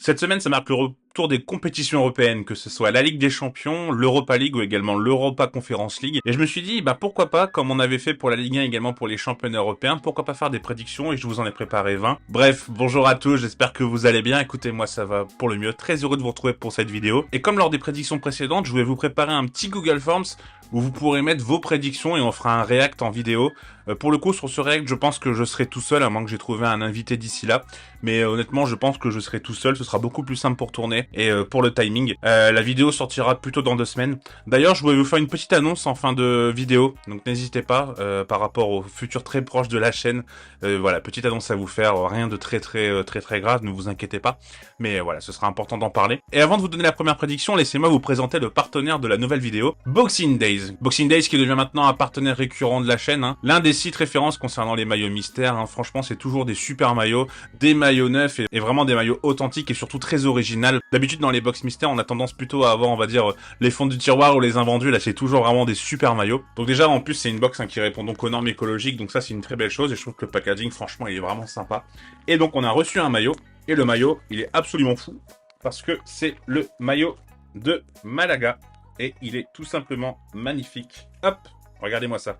Cette semaine, ça marque le retour des compétitions européennes, que ce soit la Ligue des Champions, l'Europa League ou également l'Europa Conference League. Et je me suis dit, bah pourquoi pas, comme on avait fait pour la Ligue 1 également pour les championnats européens, pourquoi pas faire des prédictions et je vous en ai préparé 20. Bref, bonjour à tous, j'espère que vous allez bien. Écoutez, moi ça va pour le mieux, très heureux de vous retrouver pour cette vidéo. Et comme lors des prédictions précédentes, je voulais vous préparer un petit Google Forms où vous pourrez mettre vos prédictions et on fera un react en vidéo. Pour le coup, sur ce react, je pense que je serai tout seul, à moins que j'ai trouvé un invité d'ici là. Mais honnêtement, je pense que je serai tout seul, ce sera beaucoup plus simple pour tourner. Et pour le timing, la vidéo sortira plutôt dans 2 semaines. D'ailleurs, je voulais vous faire une petite annonce en fin de vidéo, donc n'hésitez pas, par rapport au futur très proche de la chaîne. Voilà, petite annonce à vous faire, rien de très grave, ne vous inquiétez pas. Mais voilà, ce sera important d'en parler. Et avant de vous donner la première prédiction, laissez-moi vous présenter le partenaire de la nouvelle vidéo, Boxing Days. Boxing Days qui devient maintenant un partenaire récurrent de la chaîne, hein. L'un des sites références concernant les maillots mystères, hein. Franchement, c'est toujours des super maillots, des maillots neufs et vraiment des maillots authentiques et surtout très original. D'habitude, dans les box mystères, on a tendance plutôt à avoir, on va dire, les fonds du tiroir ou les invendus. Là, c'est toujours vraiment des super maillots. Donc déjà, en plus, c'est une box, hein, qui répond donc aux normes écologiques. Donc ça, c'est une très belle chose et je trouve que le packaging, franchement, il est vraiment sympa. Et donc, on a reçu un maillot. Et le maillot, il est absolument fou parce que c'est le maillot de Malaga. Et il est tout simplement magnifique. Hop, regardez-moi ça.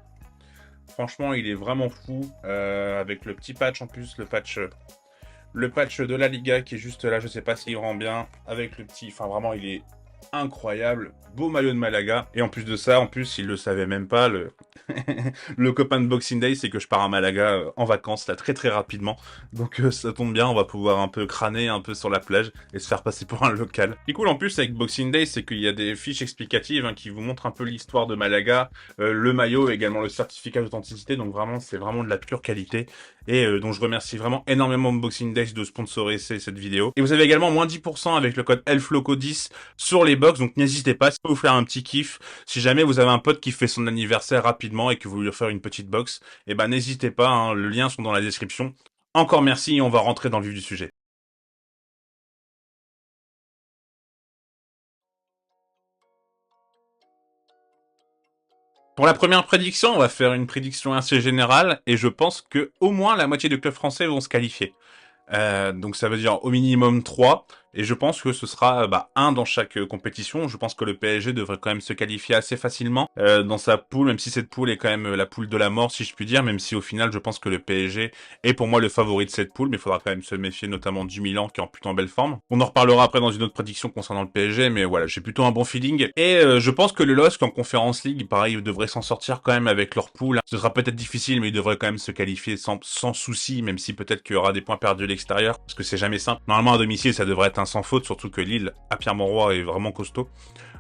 Franchement, il est vraiment fou. Avec le petit patch en plus, le patch de la Liga qui est juste là. Je sais pas s'il rend bien. Avec le petit... Enfin, vraiment, il est incroyable. Beau maillot de Malaga. Et en plus de ça, il le savait même pas, le copain de Boxing Day, c'est que je pars à Malaga en vacances, là, très rapidement. Donc ça tombe bien, on va pouvoir un peu crâner un peu sur la plage et se faire passer pour un local. Ce qui est cool en plus avec Boxing Day, c'est qu'il y a des fiches explicatives, hein, qui vous montrent un peu l'histoire de Malaga, le maillot et également le certificat d'authenticité. Donc vraiment, c'est vraiment de la pure qualité. Et donc je remercie vraiment énormément Boxing Day de sponsoriser cette vidéo. Et vous avez également moins 10% avec le code ELFLOCO10 sur les box, donc n'hésitez pas, ça peut vous faire un petit kiff. Si jamais vous avez un pote qui fait son anniversaire rapidement et que vous voulez lui faire une petite box, eh ben n'hésitez pas, hein, le lien sont dans la description. Encore merci et on va rentrer dans le vif du sujet. Pour la première prédiction, on va faire une prédiction assez générale et je pense que au moins la moitié des clubs français vont se qualifier. Donc ça veut dire au minimum 3. Et je pense que ce sera un dans chaque compétition. Je pense que le PSG devrait quand même se qualifier assez facilement dans sa poule, même si cette poule est quand même la poule de la mort, si je puis dire, même si au final je pense que le PSG est pour moi le favori de cette poule, mais il faudra quand même se méfier notamment du Milan qui est en plutôt en belle forme. On en reparlera après dans une autre prédiction concernant le PSG, mais voilà, j'ai plutôt un bon feeling. Et je pense que le LOSC en Conference League, pareil, devrait s'en sortir quand même avec leur poule. Ce sera peut-être difficile, mais ils devraient quand même se qualifier sans souci, même si peut-être qu'il y aura des points perdus à l'extérieur, parce que c'est jamais simple. Normalement à domicile, ça devrait être un sans faute, surtout que Lille à Pierre-Mauroy est vraiment costaud.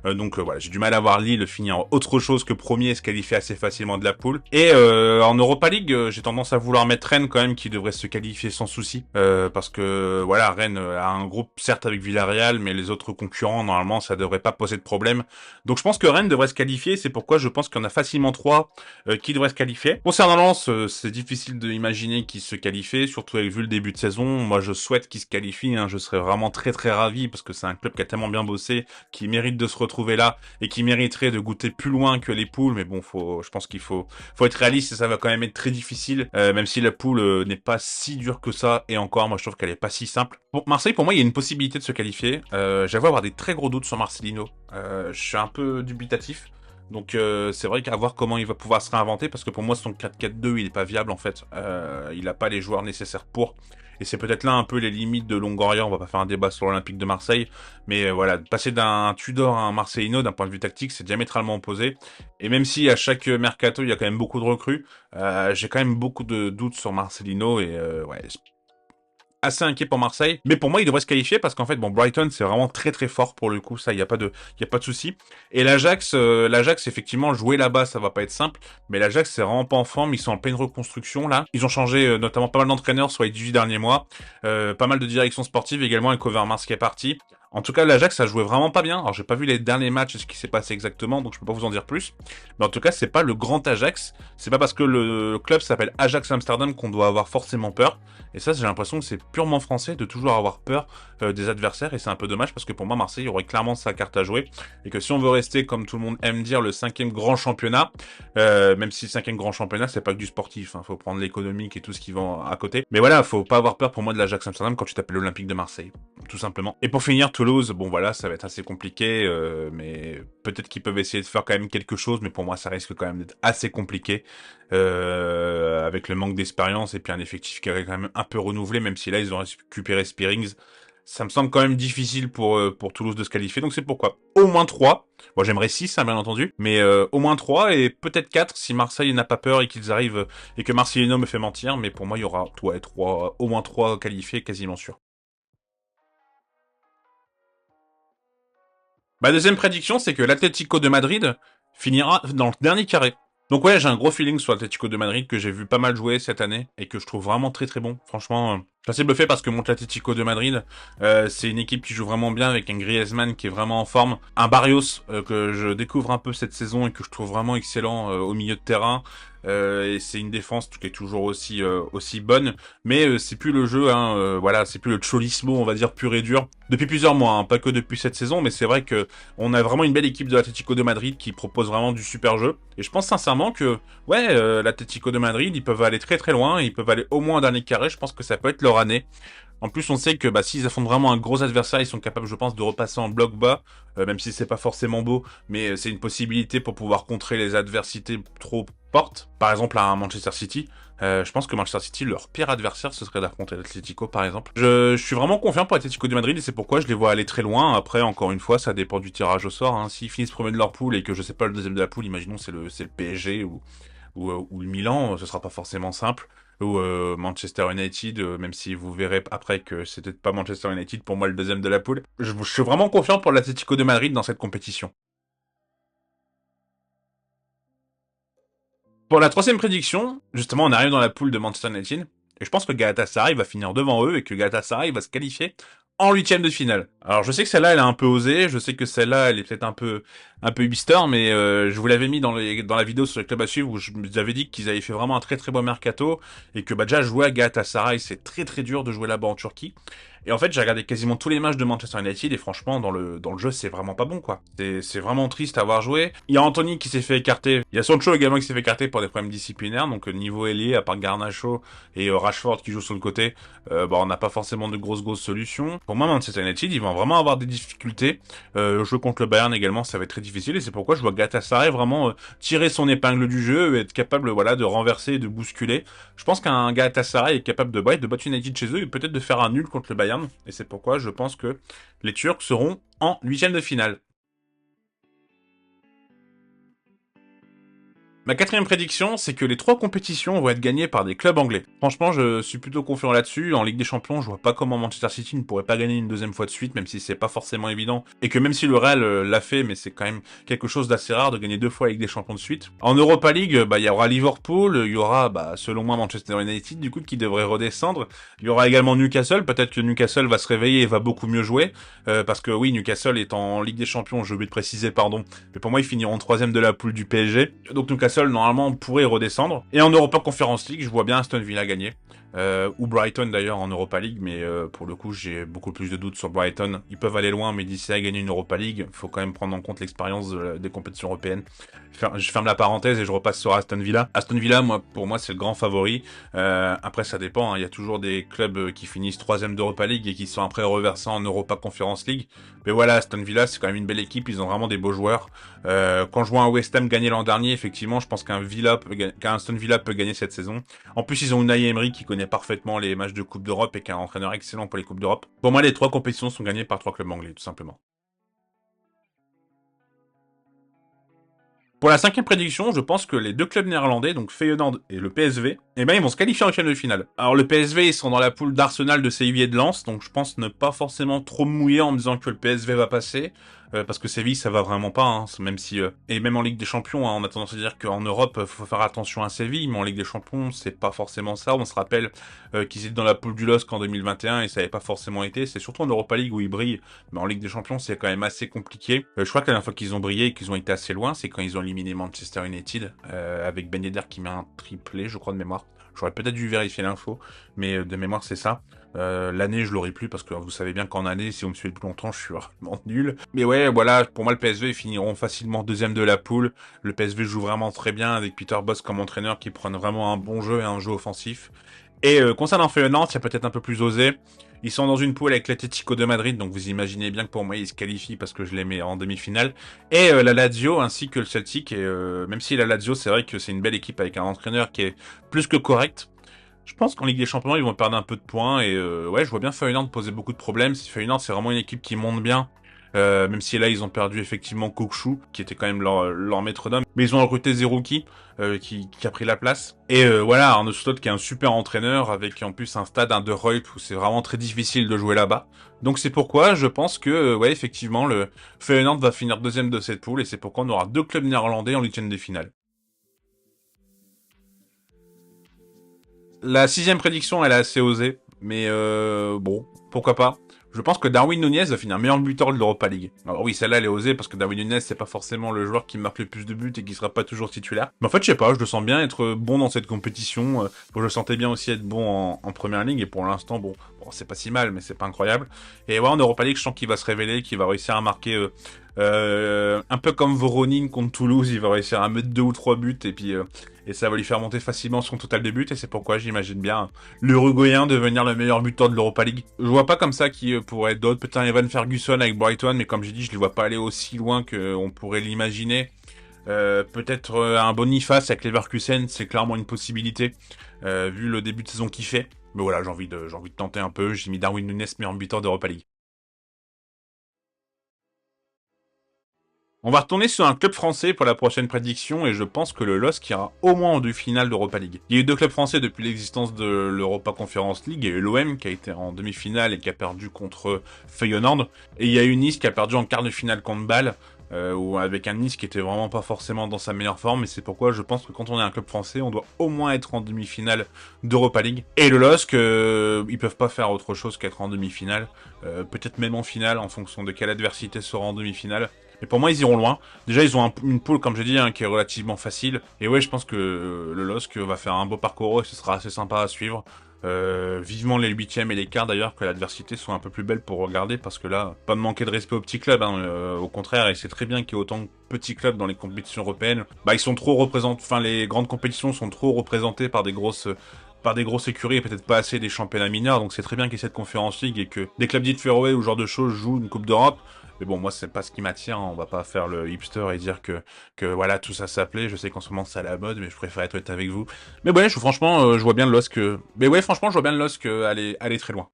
Donc voilà, j'ai du mal à voir Lille finir autre chose que premier et se qualifier assez facilement de la poule. Et en Europa League, j'ai tendance à vouloir mettre Rennes quand même qui devrait se qualifier sans souci. Parce que voilà, Rennes a un groupe certes avec Villarreal, mais les autres concurrents, normalement, ça devrait pas poser de problème. Donc je pense que Rennes devrait se qualifier, c'est pourquoi je pense qu'il y en a facilement 3 qui devraient se qualifier. Concernant Lens, c'est difficile d'imaginer qu'ils se qualifient, surtout avec vu le début de saison. Moi je souhaite qu'ils se qualifient, hein. Je serais vraiment très ravi parce que c'est un club qui a tellement bien bossé, qui mérite de se retrouver là et qui mériterait de goûter plus loin que les poules. Mais bon, je pense qu'il faut être réaliste et ça va quand même être très difficile, même si la poule n'est pas si dure que ça. Et encore, moi je trouve qu'elle est pas si simple. Bon, Marseille, pour moi, il y a une possibilité de se qualifier. J'avoue avoir des très gros doutes sur Marcelino. Je suis un peu dubitatif. Donc c'est vrai qu'à voir comment il va pouvoir se réinventer, parce que pour moi son 4-4-2 il est pas viable en fait, il a pas les joueurs nécessaires pour, et c'est peut-être là un peu les limites de Longoria. On va pas faire un débat sur l'Olympique de Marseille, mais voilà, passer d'un Tudor à un Marcelino d'un point de vue tactique c'est diamétralement opposé, et même si à chaque mercato il y a quand même beaucoup de recrues, j'ai quand même beaucoup de doutes sur Marcelino, et ouais, assez inquiet pour Marseille, mais pour moi il devrait se qualifier parce qu'en fait bon, Brighton c'est vraiment très fort pour le coup, ça il y a pas de souci. Et l'Ajax effectivement, jouer là-bas ça va pas être simple, mais l'Ajax c'est vraiment pas en forme, ils sont en pleine reconstruction là. Ils ont changé notamment pas mal d'entraîneurs sur les 18 derniers mois, pas mal de direction sportive également, avec Overmars qui est parti. En tout cas, l'Ajax, ça jouait vraiment pas bien. Alors, j'ai pas vu les derniers matchs, ce qui s'est passé exactement, donc je peux pas vous en dire plus. Mais en tout cas, c'est pas le grand Ajax. C'est pas parce que le club s'appelle Ajax Amsterdam qu'on doit avoir forcément peur. Et ça, j'ai l'impression que c'est purement français de toujours avoir peur des adversaires. Et c'est un peu dommage parce que pour moi, Marseille aurait clairement sa carte à jouer. Et que si on veut rester, comme tout le monde aime dire, le 5e grand championnat, même si le 5e grand championnat, c'est pas que du sportif. Faut prendre l'économique et tout ce qui va à côté. Mais voilà, faut pas avoir peur pour moi de l'Ajax Amsterdam quand tu t'appelles l'Olympique de Marseille. Tout simplement. Et pour finir, Toulouse, bon voilà, ça va être assez compliqué, mais peut-être qu'ils peuvent essayer de faire quand même quelque chose, mais pour moi, ça risque quand même d'être assez compliqué, avec le manque d'expérience et puis un effectif qui est quand même un peu renouvelé, même si là, ils ont récupéré Spearings. Ça me semble quand même difficile pour Toulouse de se qualifier, donc c'est pourquoi. Au moins 3. Bon, j'aimerais 6, hein, bien entendu, mais au moins 3 et peut-être 4 si Marseille n'a pas peur et qu'ils arrivent, et que Marcelino me fait mentir, mais pour moi, il y aura au moins 3 qualifiés, quasiment sûr. Ma deuxième prédiction, c'est que l'Atlético de Madrid finira dans le dernier carré. Donc ouais, j'ai un gros feeling sur l'Atlético de Madrid que j'ai vu pas mal jouer cette année et que je trouve vraiment très très bon. Franchement, je suis assez bluffé parce que mon Atlético de Madrid, c'est une équipe qui joue vraiment bien avec un Griezmann qui est vraiment en forme, un Barrios que je découvre un peu cette saison et que je trouve vraiment excellent au milieu de terrain. Et c'est une défense qui est toujours aussi bonne, mais c'est plus le jeu, hein, voilà, c'est plus le cholismo, on va dire pur et dur. Depuis plusieurs mois, hein, pas que depuis cette saison, mais c'est vrai que on a vraiment une belle équipe de l'Atlético de Madrid qui propose vraiment du super jeu. Et je pense sincèrement que, ouais, l'Atlético de Madrid, ils peuvent aller très très loin, ils peuvent aller au moins en dernier carré. Je pense que ça peut être leur année. En plus, on sait que bah, s'ils affrontent vraiment un gros adversaire, ils sont capables, je pense, de repasser en bloc bas, même si c'est pas forcément beau, mais c'est une possibilité pour pouvoir contrer les adversités trop fortes. Par exemple, à un Manchester City, je pense que Manchester City, leur pire adversaire, ce serait d'affronter l'Atlético, par exemple. Je suis vraiment confiant pour l'Atlético de Madrid et c'est pourquoi je les vois aller très loin. Après, encore une fois, ça dépend du tirage au sort. Hein. S'ils finissent premier de leur poule et que je sais pas le deuxième de la poule, imaginons c'est le PSG ou le Milan, ce sera pas forcément simple. Ou Manchester United, même si vous verrez après que c'était pas Manchester United pour moi le deuxième de la poule. Je suis vraiment confiant pour l'Atlético de Madrid dans cette compétition. Pour la troisième prédiction, justement, on arrive dans la poule de Manchester United, et je pense que Galatasaray va finir devant eux et que Galatasaray va se qualifier en huitième de finale. Alors je sais que celle-là elle est un peu osée, je sais que celle-là elle est peut-être un peu hipster, mais je vous l'avais mis dans la vidéo sur le club à suivre où je vous avais dit qu'ils avaient fait vraiment un très très bon mercato et que bah déjà jouer à Galatasaray c'est très très dur de jouer là-bas en Turquie. Et en fait, j'ai regardé quasiment tous les matchs de Manchester United et franchement, dans le jeu, c'est vraiment pas bon, quoi. C'est vraiment triste à avoir joué. Il y a Anthony qui s'est fait écarter. Il y a Sancho également qui s'est fait écarter pour des problèmes disciplinaires. Donc, niveau ailier, à part Garnacho et Rashford qui joue sur le côté, bah, on n'a pas forcément de grosses solutions. Pour moi, Manchester United, ils vont vraiment avoir des difficultés. Jouer contre le Bayern également, ça va être très difficile. Et c'est pourquoi je vois Galatasaray vraiment tirer son épingle du jeu et être capable, voilà, de renverser et de bousculer. Je pense qu'un Galatasaray est capable de battre United chez eux et peut-être de faire un nul contre le Bayern. Et c'est pourquoi je pense que les Turcs seront en huitième de finale. Ma quatrième prédiction, c'est que les 3 compétitions vont être gagnées par des clubs anglais. Franchement, je suis plutôt confiant là-dessus. En Ligue des Champions, je vois pas comment Manchester City ne pourrait pas gagner une deuxième fois de suite, même si c'est pas forcément évident. Et que même si le Real l'a fait, mais c'est quand même quelque chose d'assez rare de gagner 2 fois la Ligue des Champions de suite. En Europa League, bah, il y aura Liverpool, il y aura, bah, selon moi, Manchester United, du coup, qui devrait redescendre. Il y aura également Newcastle. Peut-être que Newcastle va se réveiller et va beaucoup mieux jouer. Parce que oui, Newcastle est en Ligue des Champions, je vais te préciser, pardon. Mais pour moi, ils finiront 3ème de la poule du PSG. Donc Newcastle, normalement, pourrait redescendre. Et en Europa Conference League, je vois bien Aston Villa gagner. Ou Brighton d'ailleurs en Europa League, mais pour le coup j'ai beaucoup plus de doutes sur Brighton. Ils peuvent aller loin, mais d'ici à gagner une Europa League, faut quand même prendre en compte l'expérience des compétitions européennes. Je ferme la parenthèse et je repasse sur Aston Villa. Aston Villa, pour moi c'est le grand favori. Après ça dépend, hein. Il y a toujours des clubs qui finissent 3ème d'Europa League et qui sont après reversés en Europa Conference League. Mais voilà, Aston Villa c'est quand même une belle équipe, ils ont vraiment des beaux joueurs. Quand je vois un West Ham gagner l'an dernier, effectivement je pense qu'un Aston Villa peut gagner cette saison. En plus ils ont Unai Emery qui connaît parfaitement les matchs de Coupe d'Europe et qui est un entraîneur excellent pour les Coupes d'Europe. Pour moi, les 3 compétitions sont gagnées par 3 clubs anglais, tout simplement. Pour la 5ème prédiction, je pense que les 2 clubs néerlandais, donc Feyenoord et le PSV, eh ben ils vont se qualifier en huitième de finale. Alors le PSV, ils sont dans la poule d'Arsenal, de Séville et de Lens, donc je pense ne pas forcément trop me mouiller en me disant que le PSV va passer. parce que Séville, ça va vraiment pas, hein, même si... et même en Ligue des Champions, hein, on a tendance à dire qu'en Europe, faut faire attention à Séville, mais en Ligue des Champions, c'est pas forcément ça. On se rappelle qu'ils étaient dans la poule du LOSC en 2021 et ça n'avait pas forcément été. C'est surtout en Europa League où ils brillent, mais en Ligue des Champions, c'est quand même assez compliqué. Je crois que la dernière fois qu'ils ont brillé et qu'ils ont été assez loin, c'est quand ils ont éliminé Manchester United, avec Ben Yedder qui met un triplé, je crois, de mémoire. J'aurais peut-être dû vérifier l'info, mais de mémoire, c'est ça. L'année, je l'aurais plus parce que vous savez bien qu'en année, si vous me suivez depuis longtemps, je suis vraiment nul. Mais ouais, voilà, pour moi, le PSV, ils finiront facilement deuxième de la poule. Le PSV joue vraiment très bien avec Peter Bosz comme entraîneur qui prennent vraiment un bon jeu et un jeu offensif. Et concernant Feyenoord, c'est peut-être un peu plus osé. Ils sont dans une poule avec l'Atlético de Madrid, donc vous imaginez bien que pour moi, ils se qualifient parce que je les mets en demi-finale. Et la Lazio ainsi que le Celtic. Et même si la Lazio, c'est vrai que c'est une belle équipe avec un entraîneur qui est plus que correct. Je pense qu'en Ligue des Champions, ils vont perdre un peu de points et ouais, je vois bien Feyenoord poser beaucoup de problèmes. Feyenoord, c'est vraiment une équipe qui monte bien. Même si là, ils ont perdu effectivement Kokshu, qui était quand même leur maître d'homme. Mais ils ont recruté Zerouki, qui a pris la place. Et voilà, Arne Slot, qui est un super entraîneur, avec en plus un stade, un De Ruijp, où c'est vraiment très difficile de jouer là-bas. Donc c'est pourquoi je pense que, ouais, effectivement, le Feyenoord va finir deuxième de cette poule, et c'est pourquoi on aura deux clubs néerlandais en huitième de finale. La sixième prédiction, elle est assez osée, mais bon, pourquoi pas. Je pense que Darwin Nunez va finir meilleur buteur de l'Europa League. Alors oui, celle-là, elle est osée parce que Darwin Nunez, c'est pas forcément le joueur qui marque le plus de buts et qui sera pas toujours titulaire. Mais en fait, je sais pas, je le sens bien être bon dans cette compétition. Je le sentais bien aussi être bon en première ligue et pour l'instant, bon, c'est pas si mal, mais c'est pas incroyable. Et ouais, en Europa League, je sens qu'il va se révéler, qu'il va réussir à marquer un peu comme Voronin contre Toulouse, il va réussir à mettre 2 ou 3 buts et puis et ça va lui faire monter facilement son total de buts et c'est pourquoi j'imagine bien l'Uruguayen devenir le meilleur buteur de l'Europa League. Je vois pas comme ça qui pourrait être d'autres, peut-être un Evan Ferguson avec Brighton, mais comme j'ai dit, je les vois pas aller aussi loin qu'on pourrait l'imaginer. Peut-être un Boniface avec Leverkusen, c'est clairement une possibilité, vu le début de saison qu'il fait. Mais voilà, j'ai envie de tenter un peu, j'ai mis Darwin Núñez meilleur buteur d'Europa League. On va retourner sur un club français pour la prochaine prédiction et je pense que le LOSC ira au moins en demi-finale d'Europa League. Il y a eu deux clubs français depuis l'existence de l'Europa Conference League. Il y a eu l'OM qui a été en demi-finale et qui a perdu contre Feyenoord. Et il y a eu Nice qui a perdu en quart de finale contre Bâle, ou avec un Nice qui était vraiment pas forcément dans sa meilleure forme. Et c'est pourquoi je pense que quand on est un club français, on doit au moins être en demi-finale d'Europa League. Et le LOSC, ils peuvent pas faire autre chose qu'être en demi-finale. Peut-être même en finale en fonction de quelle adversité sera en demi-finale. Mais pour moi, ils iront loin. Déjà, ils ont une poule, comme j'ai dit, hein, qui est relativement facile. Et ouais, je pense que le LOSC va faire un beau parcours et ce sera assez sympa à suivre. Vivement les huitièmes et les quarts d'ailleurs, que l'adversité soit un peu plus belle pour regarder, parce que là, pas de manquer de respect aux petits clubs, hein, au contraire, et c'est très bien qu'il y ait autant de petits clubs dans les compétitions européennes. Bah, ils sont trop représentés, enfin, les grandes compétitions sont trop représentées par des grosses écuries et peut-être pas assez des championnats mineurs, donc c'est très bien qu'il y ait cette conférence ligue et que des clubs dits de Fairway ou ce genre de choses jouent une Coupe d'Europe. Mais bon, moi, c'est pas ce qui m'attire, hein. On va pas faire le hipster et dire que voilà, tout ça s'appelait. Je sais qu'en ce moment, c'est à la mode, mais je préfère être honnête avec vous. Mais ouais, franchement, je vois bien le LOSC. Mais ouais, franchement, je vois bien le LOSC aller très loin.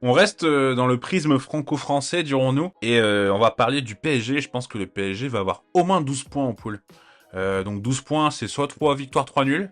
On reste dans le prisme franco-français, dirons-nous, et on va parler du PSG. Je pense que le PSG va avoir au moins 12 points en poule. Donc 12 points, c'est soit 3 victoires, 3 nuls,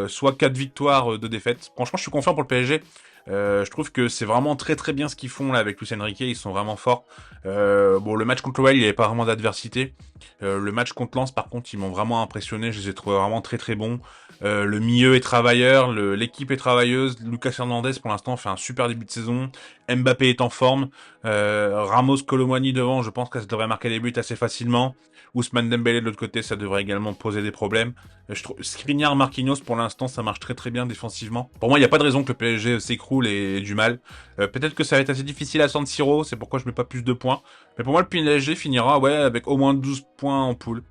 soit 4 victoires, 2 défaites. Franchement, je suis confiant pour le PSG. Je trouve que c'est vraiment très très bien ce qu'ils font là avec Luis Enrique, ils sont vraiment forts. Bon, le match contre l'OL, il n'y avait pas vraiment d'adversité. Le match contre Lens, par contre, ils m'ont vraiment impressionné, je les ai trouvés vraiment très très bons. Le milieu est travailleur, l'équipe est travailleuse. Lucas Hernandez, pour l'instant, fait un super début de saison. Mbappé est en forme. Ramos, Colomwani devant, je pense que ça devrait marquer des buts assez facilement. Ousmane Dembélé de l'autre côté, ça devrait également poser des problèmes. Je trouve Skriniar, Marquinhos, pour l'instant, ça marche très très bien défensivement. Pour moi, il n'y a pas de raison que le PSG s'écroule et ait du mal. Peut-être que ça va être assez difficile à San Siro, c'est pourquoi je mets pas plus de points. Mais pour moi, le PSG finira ouais avec au moins 12 points en poule.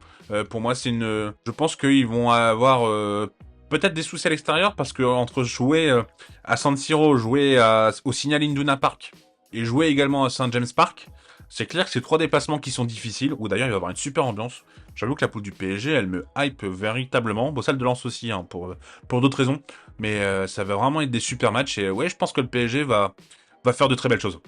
Pour moi, c'est une. Je pense qu'ils vont avoir peut-être des soucis à l'extérieur parce que entre jouer à San Siro, jouer au Signal Iduna Park et jouer également à Saint James Park, c'est clair que c'est 3 déplacements qui sont difficiles. Ou d'ailleurs, il va y avoir une super ambiance. J'avoue que la poule du PSG, elle me hype véritablement. Bon, celle de Lens aussi, hein, pour d'autres raisons. Mais ça va vraiment être des super matchs. Et ouais, je pense que le PSG va faire de très belles choses.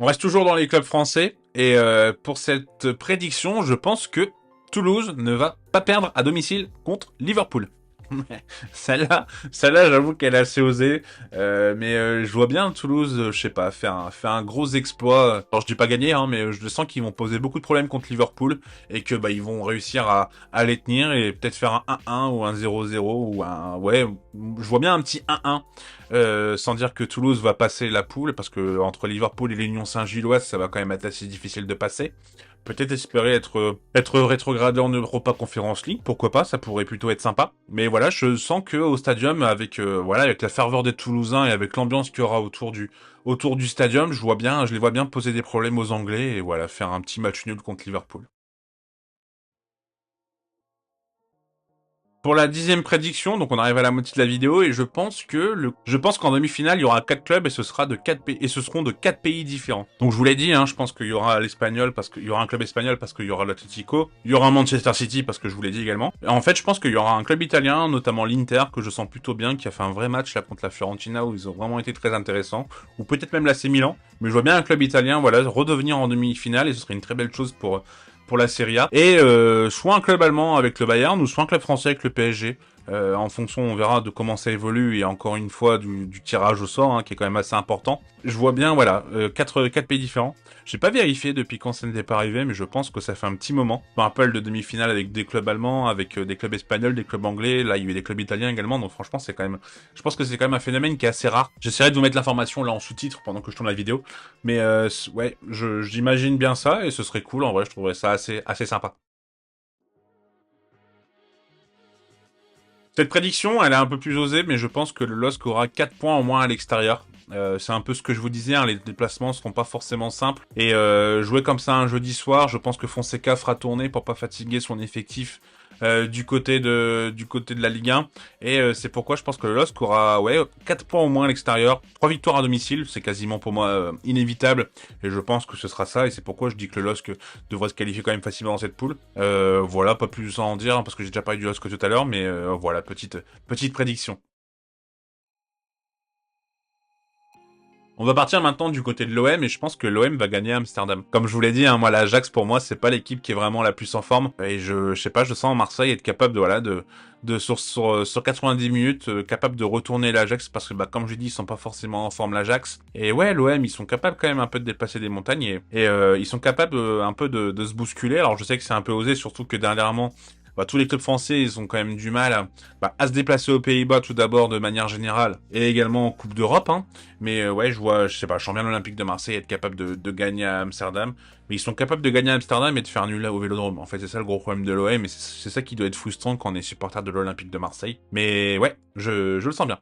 On reste toujours dans les clubs français. Et pour cette prédiction, je pense que Toulouse ne va pas perdre à domicile contre Liverpool. Celle-là, j'avoue qu'elle est assez osée. Mais je vois bien Toulouse, je sais pas, faire un gros exploit. Alors je dis pas gagner, hein, mais je sens qu'ils vont poser beaucoup de problèmes contre Liverpool et que bah ils vont réussir à les tenir et peut-être faire un 1-1 ou un 0-0 ou un ouais, je vois bien un petit 1-1. Sans dire que Toulouse va passer la poule parce que entre Liverpool et l'Union Saint-Gilloise, ça va quand même être assez difficile de passer. Peut-être espérer être rétrogradé en Europa Conference League, pourquoi pas, ça pourrait plutôt être sympa. Mais voilà, je sens que au stadium, avec voilà, avec la ferveur des Toulousains et avec l'ambiance qu'il y aura autour du stadium, je les vois bien poser des problèmes aux Anglais et voilà, faire un petit match nul contre Liverpool. Pour la 10e prédiction, donc on arrive à la moitié de la vidéo et je pense qu'en demi-finale, il y aura 4 clubs et ce sera de 4 pays et ce seront de 4 pays différents. Donc je vous l'ai dit, hein, je pense qu'il y aura l'Espagnol parce qu'il y aura un club espagnol parce qu'il y aura l'Atlético, il y aura un Manchester City parce que je vous l'ai dit également. Et en fait, je pense qu'il y aura un club italien, notamment l'Inter, que je sens plutôt bien, qui a fait un vrai match là contre la Fiorentina où ils ont vraiment été très intéressants, ou peut-être même l'AC Milan. Mais je vois bien un club italien, voilà, redevenir en demi-finale et ce serait une très belle chose pour la Serie A. Et soit un club allemand avec le Bayern, ou soit un club français avec le PSG. En fonction, on verra de comment ça évolue, et encore une fois, du tirage au sort, hein, qui est quand même assez important. Je vois bien, voilà, quatre pays différents. J'ai pas vérifié depuis quand ça n'était pas arrivé, mais je pense que ça fait un petit moment. Je me rappelle de demi-finale avec des clubs allemands, avec des clubs espagnols, des clubs anglais. Là, il y a eu des clubs italiens également, donc franchement, c'est quand même... Je pense que c'est quand même un phénomène qui est assez rare. J'essaierai de vous mettre l'information là en sous-titre pendant que je tourne la vidéo. Mais ouais, j'imagine bien ça, et ce serait cool, en vrai, je trouverais ça assez sympa. Cette prédiction, elle est un peu plus osée, mais je pense que le LOSC aura 4 points au moins à l'extérieur. C'est un peu ce que je vous disais, hein, les déplacements seront pas forcément simples. Et jouer comme ça un jeudi soir, je pense que Fonseca fera tourner pour pas fatiguer son effectif du côté de la Ligue 1. Et c'est pourquoi je pense que le LOSC aura 4 points au moins à l'extérieur, 3 victoires à domicile, c'est quasiment pour moi inévitable. Et je pense que ce sera ça, et c'est pourquoi je dis que le LOSC devrait se qualifier quand même facilement dans cette poule. Voilà, pas plus à en dire, hein, parce que j'ai déjà parlé du LOSC tout à l'heure, mais voilà, petite prédiction. On va partir maintenant du côté de l'OM et je pense que l'OM va gagner à Amsterdam. Comme je vous l'ai dit, hein, moi l'Ajax pour moi c'est pas l'équipe qui est vraiment la plus en forme et je sais pas, je sens Marseille être capable de voilà sur 90 minutes capable de retourner l'Ajax parce que bah comme je dis ils sont pas forcément en forme l'Ajax et ouais l'OM ils sont capables quand même un peu de dépasser des montagnes et ils sont capables un peu de se bousculer. Alors je sais que c'est un peu osé surtout que dernièrement bah, tous les clubs français, ils ont quand même du mal à se déplacer aux Pays-Bas tout d'abord de manière générale et également en Coupe d'Europe. Hein. Mais ouais, je sais pas, je sens bien l'Olympique de Marseille être capable de gagner à Amsterdam. Mais ils sont capables de gagner à Amsterdam et de faire nul là au Vélodrome. En fait, c'est ça le gros problème de l'OM et c'est ça qui doit être frustrant quand on est supporter de l'Olympique de Marseille. Mais ouais, je le sens bien.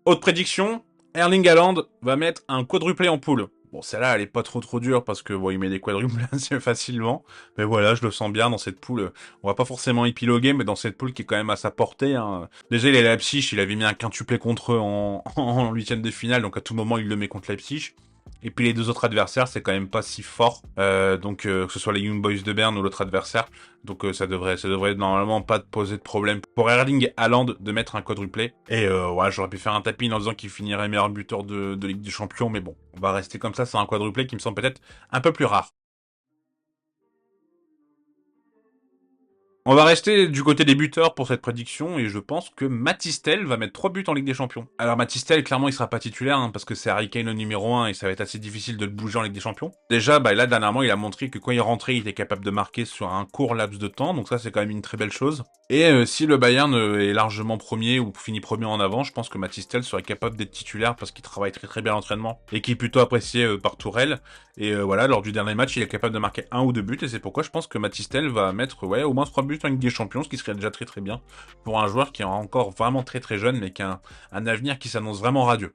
Autre prédiction, Erling Haaland va mettre un quadruplé en poule. Bon, celle-là, elle est pas trop dure parce que bon, il met des quadruples assez facilement. Mais voilà, je le sens bien dans cette poule. On va pas forcément épiloguer, mais dans cette poule qui est quand même à sa portée. Hein. Déjà, il est Leipzig, il avait mis un quintuplé contre eux en huitième de finale, donc à tout moment, il le met contre Leipzig. Et puis les deux autres adversaires, c'est quand même pas si fort. Que ce soit les Young Boys de Berne ou l'autre adversaire. Donc ça devrait normalement pas te poser de problème pour Erling Haaland de mettre un quadruplé. Et ouais, j'aurais pu faire un tapis en disant qu'il finirait meilleur buteur de Ligue des Champions, mais bon, on va rester comme ça, c'est un quadruplé qui me semble peut-être un peu plus rare. On va rester du côté des buteurs pour cette prédiction et je pense que Matistel va mettre 3 buts en Ligue des Champions. Alors Matistel, clairement, il sera pas titulaire hein, parce que c'est Harry Kane le numéro 1 et ça va être assez difficile de le bouger en Ligue des Champions. Déjà, bah, là, dernièrement, il a montré que quand il rentrait, il était capable de marquer sur un court laps de temps, donc ça, c'est quand même une très belle chose. Et si le Bayern est largement premier ou finit premier en avant, je pense que Matistel serait capable d'être titulaire parce qu'il travaille très bien à l'entraînement et qui est plutôt apprécié par Tourelle. Et voilà, lors du dernier match, il est capable de marquer 1 ou 2 buts et c'est pourquoi je pense que Matistel va mettre ouais, au moins 3 buts en Ligue des Champions, ce qui serait déjà très bien pour un joueur qui est encore vraiment très jeune mais qui a un avenir qui s'annonce vraiment radieux.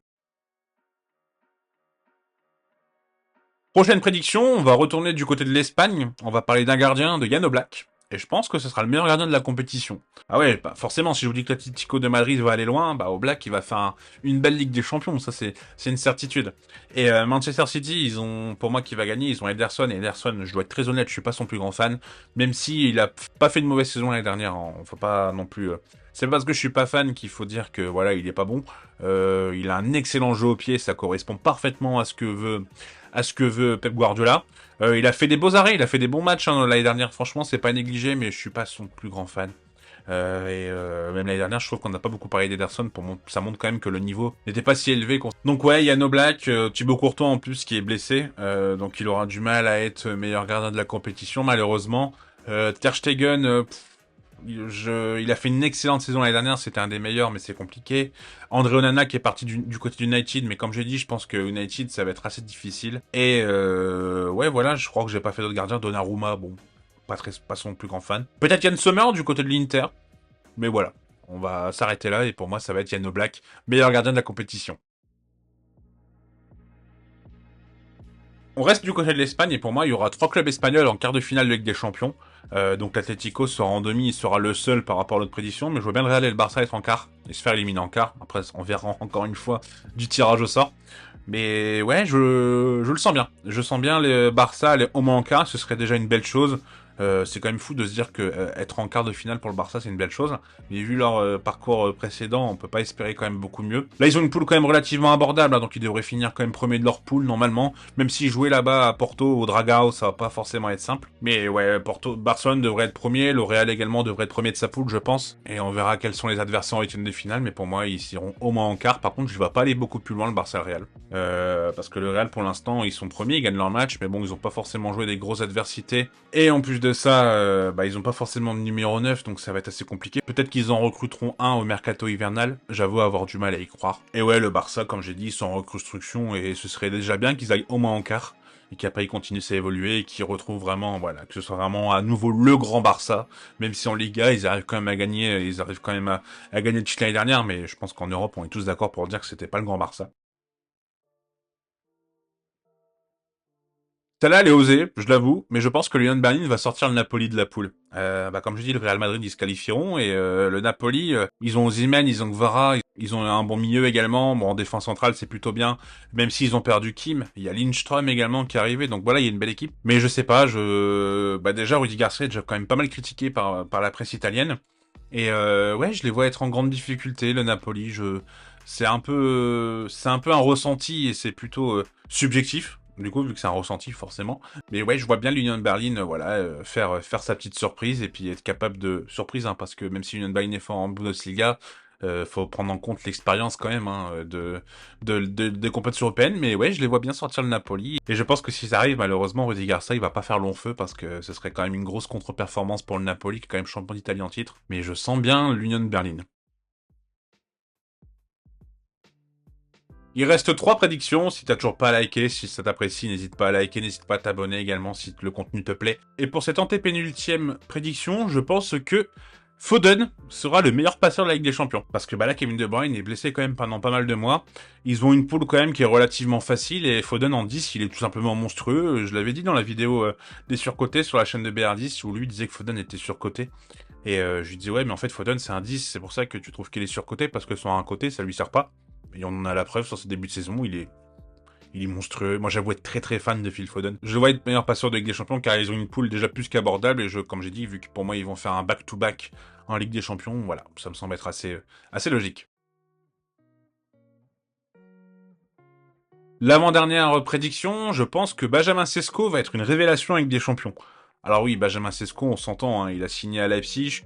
Prochaine prédiction, on va retourner du côté de l'Espagne. On va parler d'un gardien, de Jan Oblak. Et je pense que ce sera le meilleur gardien de la compétition. Ah ouais, bah forcément, si je vous dis que l'Atlético de Madrid va aller loin, bah Oblak, il va faire une belle Ligue des Champions, ça c'est une certitude. Et Manchester City, ils ont, pour moi qui va gagner, ils ont Ederson, et Ederson, je dois être très honnête, je suis pas son plus grand fan, même si il a pas fait de mauvaise saison l'année dernière, hein. Faut pas non plus C'est pas parce que je suis pas fan qu'il faut dire que voilà, il est pas bon. Il a un excellent jeu au pied, ça correspond parfaitement à ce que veut Pep Guardiola. Il a fait des beaux arrêts, il a fait des bons matchs hein, l'année dernière. Franchement, c'est pas négligé, mais je suis pas son plus grand fan. Même l'année dernière, je trouve qu'on n'a pas beaucoup parlé d'Ederson. Ça montre quand même que le niveau n'était pas si élevé. Donc ouais, il y a No Black, Thibaut Courtois en plus qui est blessé, donc il aura du mal à être meilleur gardien de la compétition malheureusement. Ter Stegen, il a fait une excellente saison l'année dernière, c'était un des meilleurs, mais c'est compliqué. André Onana qui est parti du côté d'United, mais comme j'ai dit, je pense que United ça va être assez difficile. Et ouais, voilà, je crois que j'ai pas fait d'autres gardiens. Donnarumma, bon, pas son plus grand fan. Peut-être Yann Sommer du côté de l'Inter, mais voilà, on va s'arrêter là et pour moi ça va être Yann Oblak, meilleur gardien de la compétition. On reste du côté de l'Espagne et pour moi il y aura 3 clubs espagnols en quart de finale de Ligue des Champions. Donc l'Atlético sera en demi, il sera le seul par rapport à l'autre prédiction, mais je vois bien le Real et le Barça être en quart et se faire éliminer en quart. Après on verra encore une fois du tirage au sort. Mais ouais, je le sens bien. Je sens bien le Barça aller au moins en quart, ce serait déjà une belle chose. C'est quand même fou de se dire que être en quart de finale pour le Barça c'est une belle chose. Mais vu leur parcours précédent, on peut pas espérer quand même beaucoup mieux. Là ils ont une poule quand même relativement abordable, hein, donc ils devraient finir quand même premier de leur poule normalement. Même si jouer là-bas à Porto au Dragao ça va pas forcément être simple. Mais ouais, Barcelone devrait être premier, le Real également devrait être premier de sa poule je pense. Et on verra quels sont les adversaires en huitième de finale. Mais pour moi ils iront au moins en quart. Par contre je vais pas aller beaucoup plus loin le Barça le Real. Parce que le Real pour l'instant ils sont premiers, ils gagnent leur match, mais bon ils ont pas forcément joué des grosses adversités. Et en plus de ça, ils ont pas forcément de numéro 9, donc ça va être assez compliqué. Peut-être qu'ils en recruteront un au mercato hivernal, j'avoue avoir du mal à y croire. Et ouais, le Barça, comme j'ai dit, ils sont en reconstruction et ce serait déjà bien qu'ils aillent au moins en quart et qu'après ils continuent à évoluer et qu'ils retrouvent vraiment, voilà, que ce soit vraiment à nouveau le grand Barça, même si en Liga ils arrivent quand même à gagner, ils arrivent quand même à gagner le titre l'année dernière, mais je pense qu'en Europe on est tous d'accord pour dire que c'était pas le grand Barça. Celle-là, elle est osée, je l'avoue, mais je pense que Lyon Berlin va sortir le Napoli de la poule. Comme je dis, le Real Madrid, ils se qualifieront, et le Napoli, ils ont Osimhen, ils ont Gvara, ils ont un bon milieu également. Bon, en défense centrale, c'est plutôt bien, même s'ils ont perdu Kim. Il y a Lindström également qui est arrivé, donc voilà, il y a une belle équipe. Mais je sais pas, déjà, Rudy Garcia est déjà quand même pas mal critiqué par la presse italienne. Et ouais, je les vois être en grande difficulté, le Napoli. C'est un peu un ressenti et c'est plutôt subjectif. Du coup, vu que c'est un ressenti, forcément. Mais ouais, je vois bien l'Union Berlin, voilà, faire sa petite surprise et puis être capable de surprise, hein, parce que même si l'Union Berlin est fort en Bundesliga, faut prendre en compte l'expérience quand même hein, des compétitions européennes. Mais ouais, je les vois bien sortir le Napoli. Et je pense que si ça arrive, malheureusement, Rudy Garcia, il va pas faire long feu parce que ce serait quand même une grosse contre-performance pour le Napoli, qui est quand même champion d'Italie en titre. Mais je sens bien l'Union Berlin. Il reste 3 prédictions. Si t'as toujours pas liké, si ça t'apprécie, n'hésite pas à liker, n'hésite pas à t'abonner également si le contenu te plaît. Et pour cette antépénultième prédiction, je pense que Foden sera le meilleur passeur de la Ligue des Champions. Parce que là, Kevin De Bruyne est blessé quand même pendant pas mal de mois. Ils ont une poule quand même qui est relativement facile et Foden en 10, il est tout simplement monstrueux. Je l'avais dit dans la vidéo des surcotés sur la chaîne de BR10 où lui disait que Foden était surcoté. Et je lui disais ouais mais en fait Foden c'est un 10, c'est pour ça que tu trouves qu'il est surcoté parce que sur un côté ça lui sert pas. Et on en a la preuve sur ce début de saison, il est monstrueux. Moi, j'avoue être très très fan de Phil Foden. Je le vois être meilleur passeur de Ligue des Champions car ils ont une poule déjà plus qu'abordable et comme j'ai dit, vu que pour moi ils vont faire un back-to-back en Ligue des Champions, voilà, ça me semble être assez logique. L'avant-dernière prédiction, je pense que Benjamin Sesko va être une révélation avec des champions. Alors oui, Benjamin Sesko, on s'entend, hein, il a signé à Leipzig,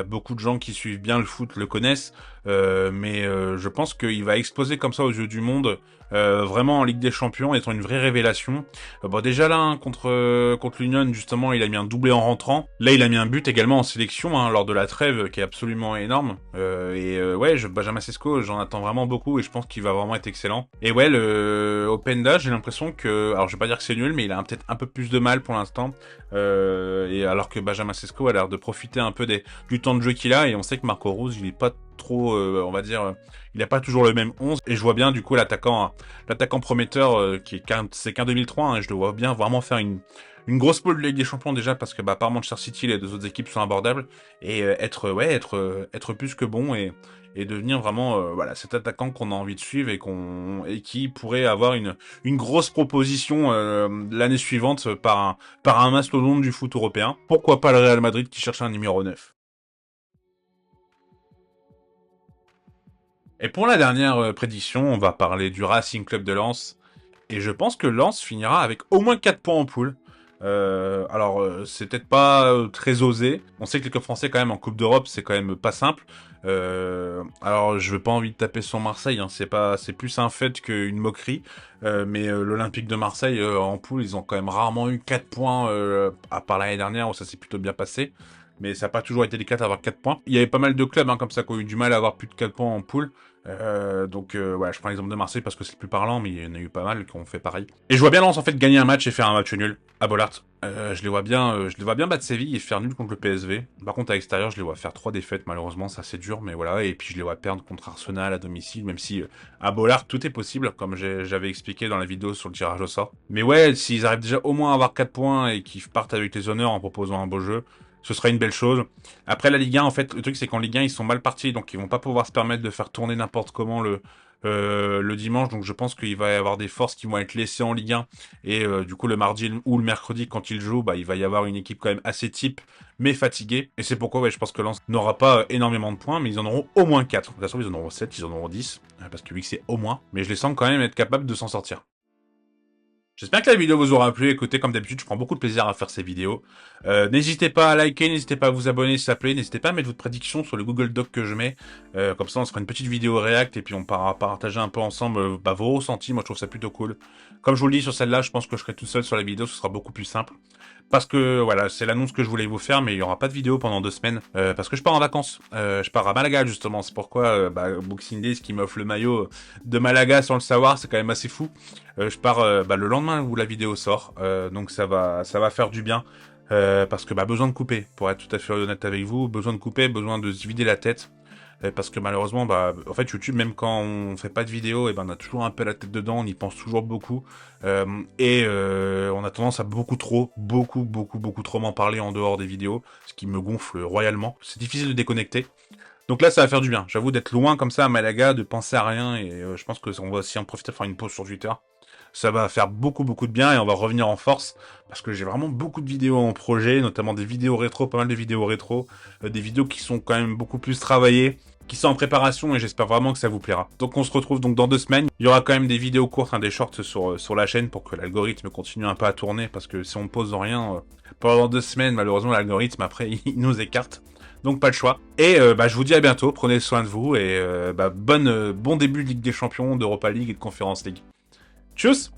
beaucoup de gens qui suivent bien le foot le connaissent, mais je pense qu'il va exploser comme ça aux yeux du monde, vraiment en Ligue des Champions, étant une vraie révélation. Bon déjà là, hein, contre l'Union, justement, il a mis un doublé en rentrant. Là, il a mis un but également en sélection, hein, lors de la trêve, qui est absolument énorme. Ouais, Benjamin Sesko, j'en attends vraiment beaucoup et je pense qu'il va vraiment être excellent. Et ouais, le Openda, j'ai l'impression que, alors je vais pas dire que c'est nul, mais il a peut-être un peu plus de mal pour l'instant. Et alors que Benjamin Sesko a l'air de profiter un peu du temps de jeu qu'il a, et on sait que Marco Rose, il est pas trop, on va dire, il a pas toujours le même 11, et je vois bien du coup l'attaquant prometteur c'est qu'un 2003, hein, et je le vois bien vraiment faire une grosse pole de Ligue des Champions déjà parce que par Manchester City les deux autres équipes sont abordables et être plus que bon et devenir vraiment voilà cet attaquant qu'on a envie de suivre et qui pourrait avoir une grosse proposition l'année suivante par un mastodonte du foot européen. Pourquoi pas le Real Madrid qui cherche un numéro 9. Et pour la dernière prédiction, on va parler du Racing Club de Lens. Et je pense que Lens finira avec au moins 4 points en poule. C'est peut-être pas très osé. On sait que les clubs français, quand même, en Coupe d'Europe, c'est quand même pas simple. Alors, je veux pas envie de taper sur Marseille, hein. C'est plus un fait qu'une moquerie. L'Olympique de Marseille, en poule, ils ont quand même rarement eu 4 points, à part l'année dernière où ça s'est plutôt bien passé. Mais ça n'a pas toujours été le cas d'avoir 4 points. Il y avait pas mal de clubs comme ça qui ont eu du mal à avoir plus de 4 points en poule. Voilà, je prends l'exemple de Marseille parce que c'est le plus parlant, mais il y en a eu pas mal qui ont fait pareil. Et je vois bien Lens en fait gagner un match et faire un match nul à Bollaert. Je les vois bien battre Séville et faire nul contre le PSV. Par contre à l'extérieur, je les vois faire 3 défaites malheureusement, ça c'est dur, mais voilà. Et puis je les vois perdre contre Arsenal à domicile, même si à Bollaert tout est possible, comme j'avais expliqué dans la vidéo sur le tirage au sort. Mais ouais, s'ils arrivent déjà au moins à avoir 4 points et qu'ils partent avec les honneurs en proposant un beau jeu, ce sera une belle chose. Après la Ligue 1, en fait, le truc c'est qu'en Ligue 1, ils sont mal partis, donc ils vont pas pouvoir se permettre de faire tourner n'importe comment le dimanche. Donc je pense qu'il va y avoir des forces qui vont être laissées en Ligue 1. Et du coup, le mardi ou le mercredi, quand ils jouent, bah, il va y avoir une équipe quand même assez type, mais fatiguée. Et c'est pourquoi je pense que Lens n'aura pas énormément de points, mais ils en auront au moins 4. De toute façon, ils en auront 7, ils en auront 10, parce que vu que c'est au moins. Mais je les sens quand même être capables de s'en sortir. J'espère que la vidéo vous aura plu. Écoutez, comme d'habitude, je prends beaucoup de plaisir à faire ces vidéos. N'hésitez pas à liker, n'hésitez pas à vous abonner si ça plaît, n'hésitez pas à mettre votre prédiction sur le Google Doc que je mets. Comme ça, on se fera une petite vidéo React et puis on pourra partager un peu ensemble vos ressentis. Moi, je trouve ça plutôt cool. Comme je vous le dis sur celle-là, je pense que je serai tout seul sur la vidéo, ce sera beaucoup plus simple. Parce que voilà, c'est l'annonce que je voulais vous faire, mais il n'y aura pas de vidéo pendant 2 semaines. Parce que je pars en vacances. Je pars à Malaga justement. C'est pourquoi Boxing Day, ce qui m'offre le maillot de Malaga sans le savoir, c'est quand même assez fou. Je pars le lendemain où la vidéo sort. Donc ça va faire du bien. Parce que besoin de couper, pour être tout à fait honnête avec vous, besoin de couper, besoin de se vider la tête. Parce que malheureusement, en fait, YouTube, même quand on fait pas de vidéo, on a toujours un peu la tête dedans, on y pense toujours beaucoup. On a tendance à beaucoup trop m'en parler en dehors des vidéos, ce qui me gonfle royalement. C'est difficile de déconnecter. Donc là, ça va faire du bien. J'avoue d'être loin comme ça à Malaga, de penser à rien, et je pense que on va aussi en profiter pour faire une pause sur Twitter. Ça va faire beaucoup de bien et on va revenir en force parce que j'ai vraiment beaucoup de vidéos en projet, notamment des vidéos rétro, pas mal de vidéos rétro, des vidéos qui sont quand même beaucoup plus travaillées, qui sont en préparation et j'espère vraiment que ça vous plaira. Donc on se retrouve donc dans 2 semaines. Il y aura quand même des vidéos courtes, des shorts sur la chaîne pour que l'algorithme continue un peu à tourner parce que si on ne pose rien pendant 2 semaines, malheureusement l'algorithme après il nous écarte. Donc pas le choix. Et je vous dis à bientôt, prenez soin de vous et bon début de Ligue des Champions, d'Europa League et de Conference League. Tchuss!